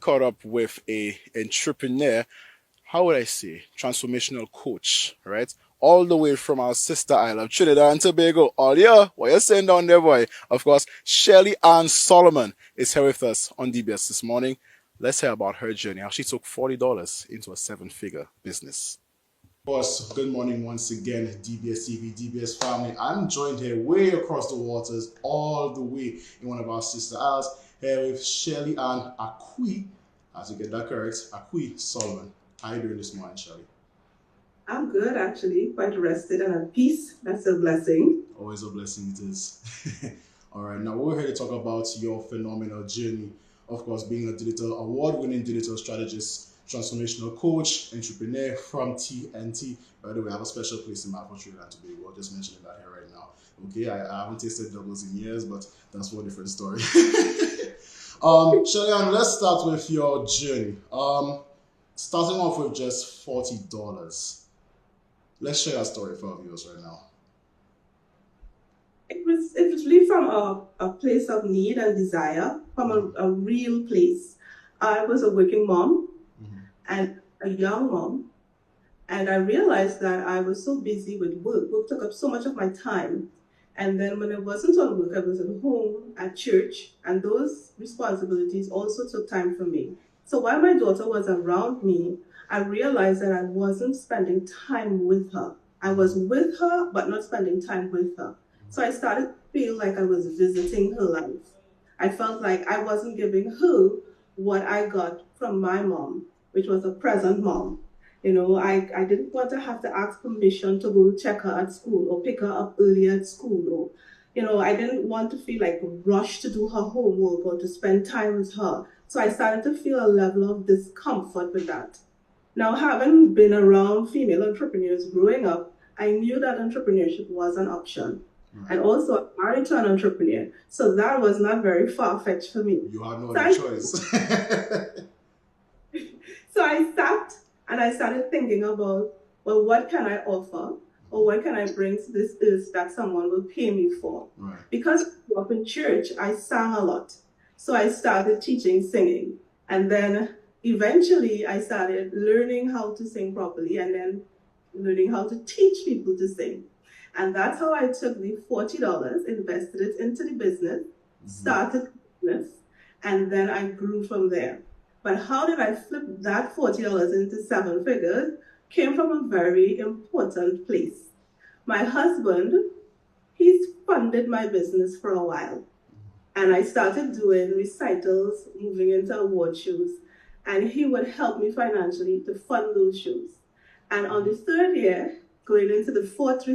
caught up with a entrepreneur, how would I say, transformational coach, right? All the way from our sister isle of Trinidad and Tobago. All yeah, what you saying down there, boy? Of course, Shelly-Ann Solomon is here with us on DBS this morning. Let's hear about her journey, how she took $40 into a seven-figure business. Of course, good morning once again, DBS TV, DBS family. I'm joined here way across the waters, all the way in one of our sister isles, here with Shelly-Ann Aqui, as you get that correct, Aqui Solomon. How are you doing this morning, Shelly? I'm good, actually. Quite rested and at peace. That's a blessing. Always a blessing it is. All right, now we're here to talk about your phenomenal journey. Of course, being a digital award-winning digital strategist, transformational coach, entrepreneur from TNT. By the way, I have a special place in my heart for Trinidad and Tobago. I'll just mentioning that here right now. Okay, I haven't tasted doubles in years, but that's for a different story. Shelly-Ann, let's start with your journey. Starting off with just $40. Let's share that story for our viewers right now. It was really from a place of need and desire, from a real place. I was a working mom and a young mom, and I realized that I was so busy with work. Work took up so much of my time. And then when I wasn't on work, I was at home, at church, and those responsibilities also took time from me. So while my daughter was around me, I realized that I wasn't spending time with her. I was with her, but not spending time with her. So I started to feel like I was visiting her life. I felt like I wasn't giving her what I got from my mom, which was a present mom. You know, I didn't want to have to ask permission to go check her at school or pick her up early at school. Or, you know, I didn't want to feel like rushed to do her homework or to spend time with her. So I started to feel a level of discomfort with that. Now, having been around female entrepreneurs growing up, I knew that entrepreneurship was an option. And also, I'm married to an entrepreneur. So that was not very far-fetched for me. You have no other choice. So I sat and I started thinking about, well, what can I offer? Or what can I bring to this earth that someone will pay me for? Right. Because I grew up in church, I sang a lot. So I started teaching singing. And then eventually I started learning how to sing properly and then learning how to teach people to sing. And that's how I took the $40, invested it into the business, started the business, and then I grew from there. But how did I flip that $40 into seven figures? Came from a very important place. My husband, he's funded my business for a while. And I started doing recitals, moving into award shows, and he would help me financially to fund those shows. And on the third year, going into the fourth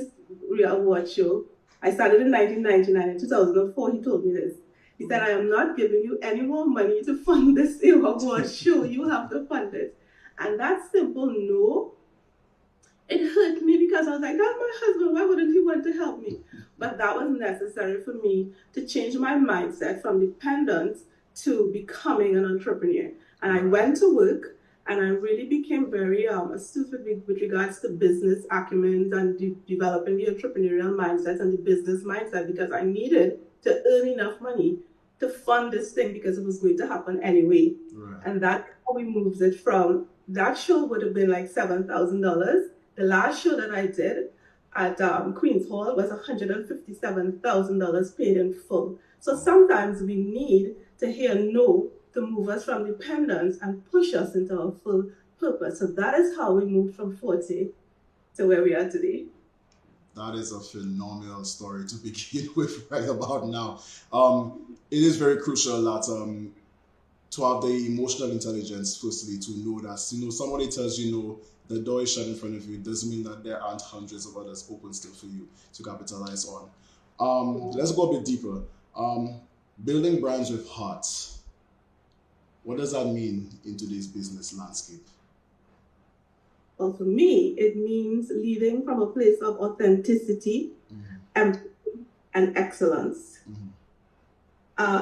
award show, I started in 1999. In 2004, he told me this. He said, I am not giving you any more money to fund this award show. You have to fund it. And that simple no, it hurt me because I was like, that's my husband. Why wouldn't he want to help me? But that was necessary for me to change my mindset from dependence to becoming an entrepreneur. And I went to work. And I really became very astute with regards to business acumen and developing the entrepreneurial mindset and the business mindset, because I needed to earn enough money to fund this thing because it was going to happen anyway. Right. And that's how we moved it from, that show would have been like $7,000. The last show that I did at Queen's Hall was $157,000 paid in full. So sometimes we need to hear no to move us from dependence and push us into our full purpose. So that is how we moved from 40 to where we are today. That is a phenomenal story to begin with right about now. It is very crucial that to have the emotional intelligence, firstly, to know that, somebody tells you no, the door is shut in front of you. It doesn't mean that there aren't hundreds of others open still for you to capitalize on. Let's go a bit deeper. Building brands with hearts. What does that mean in today's business landscape? Well, for me, it means leading from a place of authenticity, empathy, and excellence.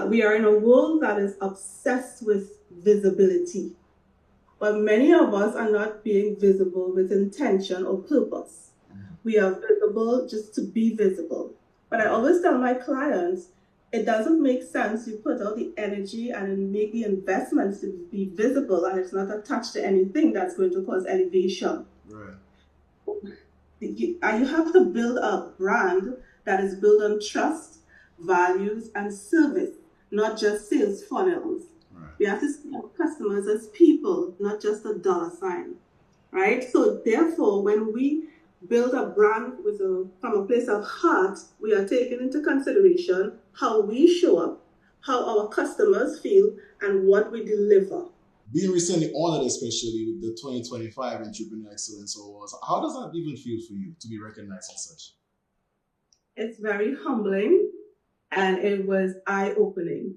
We are in a world that is obsessed with visibility, but many of us are not being visible with intention or purpose. We are visible just to be visible. But I always tell my clients, it doesn't make sense you put out the energy and make the investments to be visible and it's not attached to anything that's going to cause elevation. Right. You have to build a brand that is built on trust, values, and service, not just sales funnels. Right. We have to see our customers as people, not just a dollar sign, right? So therefore, when we build a brand from a place of heart, we are taking into consideration how we show up, how our customers feel, and what we deliver. Being recently honored, especially with the 2025 Entrepreneur Excellence Awards, how does that even feel for you to be recognized as such? It's very humbling and it was eye-opening.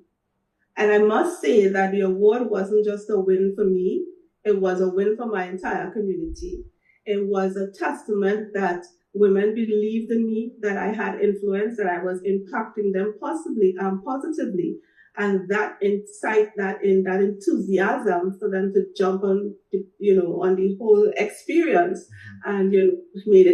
And I must say that the award wasn't just a win for me, it was a win for my entire community. It was a testament that women believed in me, that I had influence, that I was impacting them positively, and that insight, that enthusiasm for them to jump on, on the whole experience, and they made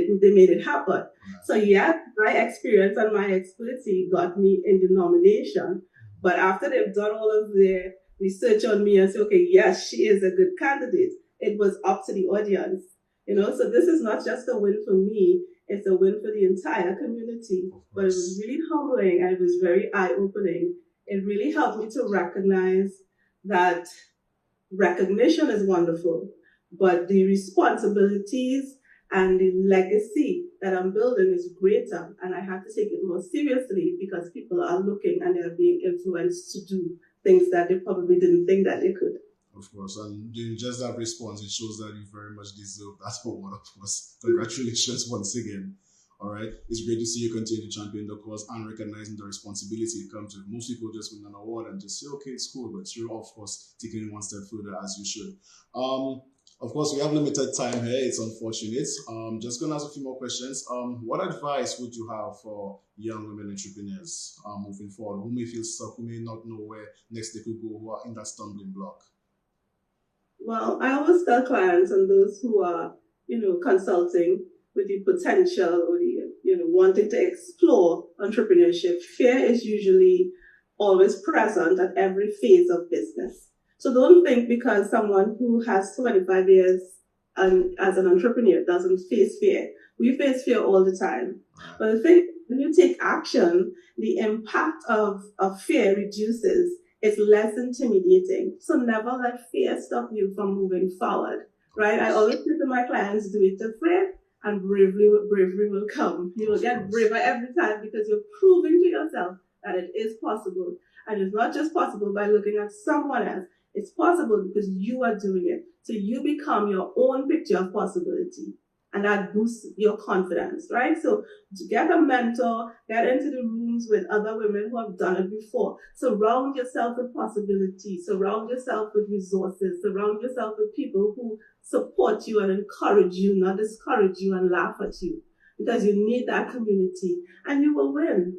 it happen. So yes, my experience and my expertise got me in the nomination. But after they've done all of their research on me and say, okay, yes, she is a good candidate, it was up to the audience. So this is not just a win for me, it's a win for the entire community. But it was really humbling and it was very eye-opening. It really helped me to recognize that recognition is wonderful, but the responsibilities and the legacy that I'm building is greater, and I have to take it more seriously because people are looking and they're being influenced to do things that they probably didn't think that they could. Of course, and doing just that response, it shows that you very much deserve that award, of course. Congratulations once again. All right, it's great to see you continue to champion the cause and recognizing the responsibility it comes with. Most people just win an award and just say, okay, it's cool, but you're, of course, taking it one step further as you should. Of course, we have limited time here. It's unfortunate. Just going to ask a few more questions. What advice would you have for young women entrepreneurs moving forward who may feel stuck, who may not know where next they could go, who are in that stumbling block? Well, I always tell clients and those who are, consulting with the potential or the, wanting to explore entrepreneurship, fear is usually always present at every phase of business. So don't think because someone who has 25 years as an entrepreneur doesn't face fear. We face fear all the time. But the thing, when you take action, the impact of fear reduces. It's less intimidating. So never let fear stop you from moving forward, right? I always say to my clients, do it afraid and bravery will come. You will get braver every time because you're proving to yourself that it is possible. And it's not just possible by looking at someone else. It's possible because you are doing it. So you become your own picture of possibility. And that boosts your confidence, right? So to get a mentor, get into the rooms with other women who have done it before. Surround yourself with possibilities. Surround yourself with resources. Surround yourself with people who support you and encourage you, not discourage you and laugh at you. Because you need that community and you will win.